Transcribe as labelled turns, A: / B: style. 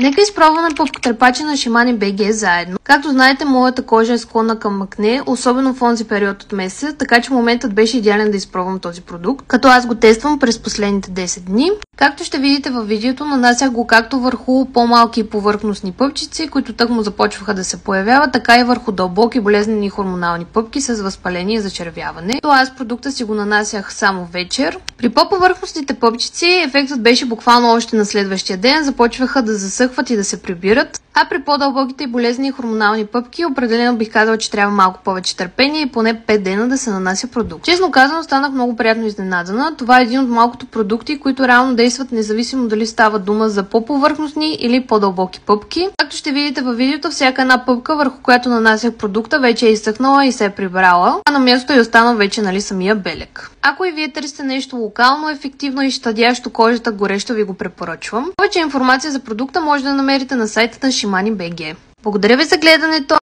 A: Нека изпробваме подкрепачи на Shimane BG заедно. Както знаете, моята кожа е склонна към акне, особено в онзи период от месеца, така че моментът беше идеален да изпробвам този продукт, като аз го тествам през последните 10 дни. Както ще видите във видеото, нанасях го както върху по-малки повърхностни пъпчици, които тъкмо започваха да се появяват, така и върху дълбоки болезнени хормонални пъпки с възпаление и зачервяване. То аз продукта си го нанасях само вечер. При по-повърхностните пъпчици ефектът беше буквално още на следващия ден, започваха да засъхват и да се прибират. А при по-дълбоките и болезни хормонални пъпки, определено бих казала, че трябва малко повече търпение и поне 5 дена да се нанася продукт. Честно казано, станах много приятно изненадана. Това е един от малкото продукти, които реално действат независимо дали става дума за по-повърхностни или по-дълбоки пъпки. Както ще видите във видеото, всяка една пъпка, върху която нанасях продукта, вече е изсъхнала и се е прибрала, а на място е останал вече самия белег. Ако и вие търсите нещо локално, ефективно и щадящо кожата, горещо ви го препоръчвам. Повече информация за продукта може да намерите на сайта на Shimane BG. Благодаря ви за гледането!